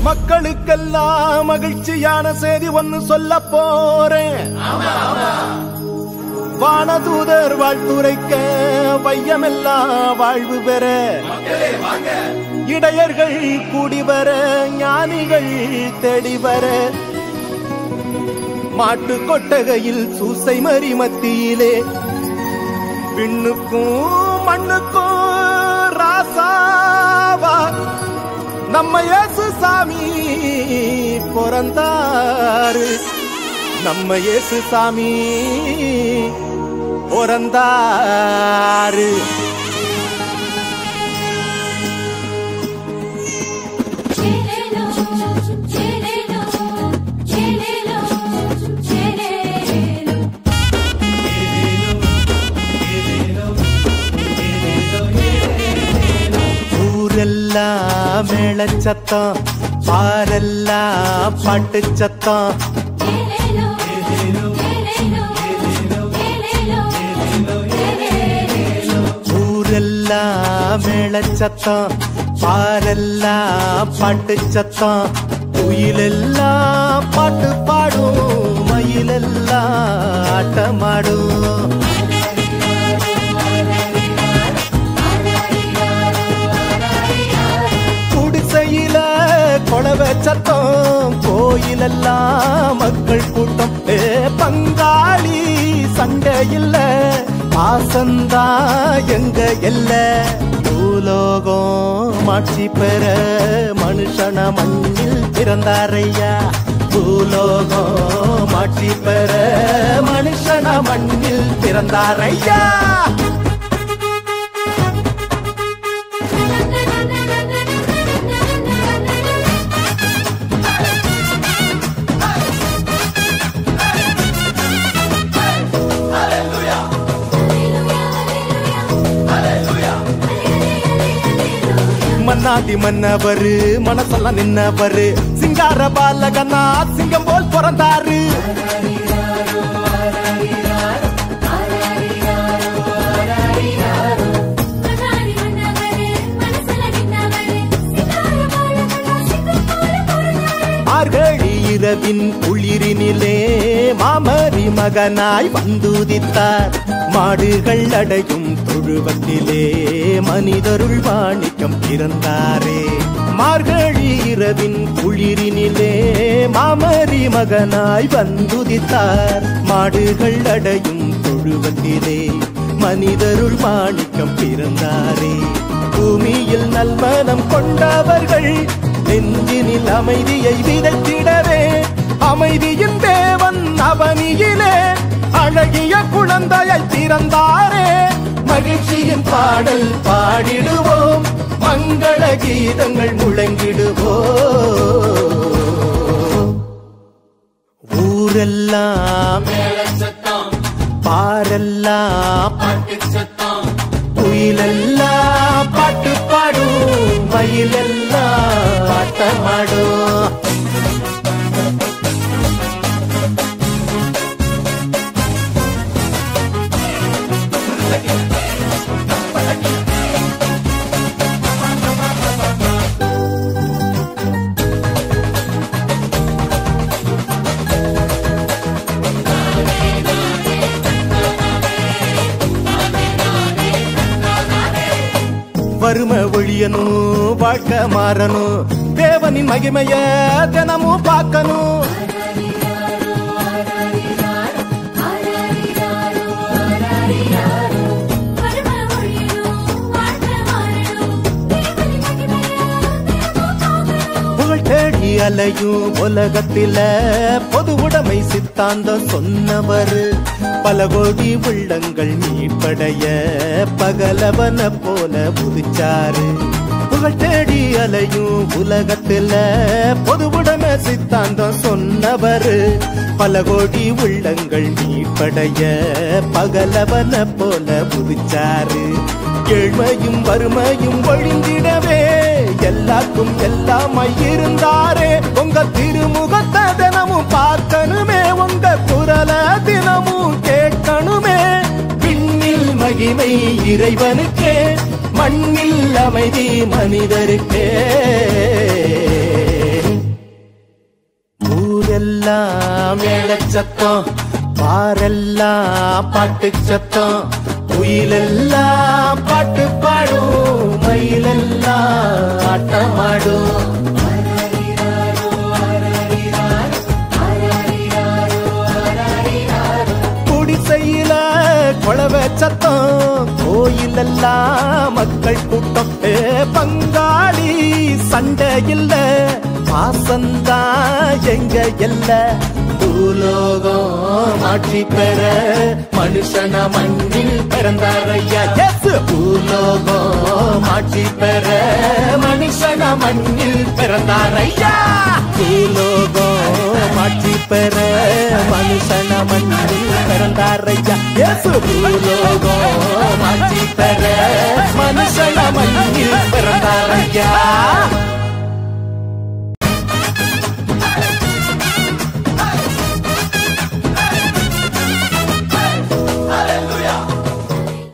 மக்களுக்கெல்லாம் மகிழ்ச்சியான செய்தி ஒன்னு சொல்ல போறேன். வானதூதர் வாழ்த்துரைக்க வையமெல்லாம் வாழ்வு பெற, இடையர்கள் கூடி வர, ஞானிகள் தேடி வர, மாட்டு கொட்டகையில் சூசை மறி மத்தியிலே விண்ணுக்கும் மண்ணுக்கும் ராசாவா நம்ம இயேசு சாமி பிறந்தாரு. நம்ம இயேசு சாமி பிறந்தாரு. ஊரெல்லாம் மேளச்சத்தம், பாரெல்லாம் பாட்டு சத்தம். ஊரெல்லாம் மேளச்சத்தம், பாரெல்லாம் பாட்டு சத்தம். குயிலெல்லாம் பாட்டு பாடும், மயிலெல்லாம் ஆட்டமாடும். குடிசையில கொளவை சத்தம், கோயிலெல்லாம் மக்கள் கூட்டம். பங்காளி சண்டை இல்ல, பாசந்தா எங்க எல்ல. பூலோகம் மாட்சி பெற மனுஷன மண்ணில் பிறந்தாரையா. பூலோகம் மாட்சி பெற மனுஷன மண்ணில் பிறந்தாரையா. மன்னாதி மன்னவரு மனசெல்லாம் நின்னவரு, சிங்கார பாலகனா சிங்கம் போல் பிறந்தாரு. மார்கழி இரவின் குளிரினிலே மாமரி மகனாய் வந்துதித்தார். மாடுகள் அடையும் தொழுவத்திலே மனிதருள் வாணிக்கம் பிறந்தாரே. மார்கழி இரவின் குளிரினிலே மாமரி மகனாய் வந்துதித்தார். மாடுகள் அடையும் தொழுவத்திலே மனிதருள் வாணிக்கம் பிறந்தாரே. பூமியில் நல்மனம் கொண்டவர்கள் நெஞ்சினில் அமைதியை விதைத்திடவே, அமைதியின் தேவன் அவனியிலே அழகிய குழந்தையை பிறந்தாரே. மகிழ்ச்சியின் பாடல் பாடிடுவோம், மங்கள கீதங்கள் முழங்கிடுவோம். ஊரெல்லாம் பாரெல்லாம் குயிலெல்லாம் பாட்டு பாடும், மயிலெல்லாம் ஆட்டமாடும். வறுமை ஒழியணும், வாழ்க்கை மாறணும், தேவனின் மகிமைய தினமும் பார்க்கணும். புகழ் தேடி அலையும் உலகத்தில பொது உடைமை சித்தாந்தம் சொன்னவர். பல கோடி உள்ளங்கள் மீட்படைய பகலவன போல புதிச்சாரு. புகழ் தேடி அலையும் உலகத்துல பொதுவுடைமை சித்தாந்தம் சொன்னவரு பல கோடி உள்ளங்கள் மீட்படைய பகலவன போல புதிச்சாரு ஏழ்மையும் வறுமையும் ஒழிந்திடவே எல்லாருக்கும் எல்லாமாய் இருந்தாரே உங்க திருமுகத்தை தினமும் பார்க்கணுமே உங்க குரல தினமும் கேட்கணுமே விண்ணில் மகிமை இறைவனுக்கே மண்ணில் அமைதி மனிதருக்கே ஊரெல்லாம் மேளச்சத்தம் பாரெல்லாம் பாட்டு சத்தம் குயிலெல்லாம் பாட்டு பாடும் மயிலெல்லாம் ஆட்டமாடும் குடிசையில குழவ சத்தம் கோயிலெல்லாம் மக்கள் கூட்டம் பங்காளி சண்டை இல்ல பாசந்தா எங்க எல்ல பூலோகம் ஆட்சி பெற மனுஷன மண்ணில் பிறந்தாரையா பூலோகம் ஆட்சி பெற மனுஷன மண்ணில் பிறந்தாரையா பூலோகம் ஆட்சி பெற மனுஷன மண்ணில் பிறந்தாரையா பூலோகம் ஆட்சி பெற மனுஷன மண்ணில் பிறந்தாரையா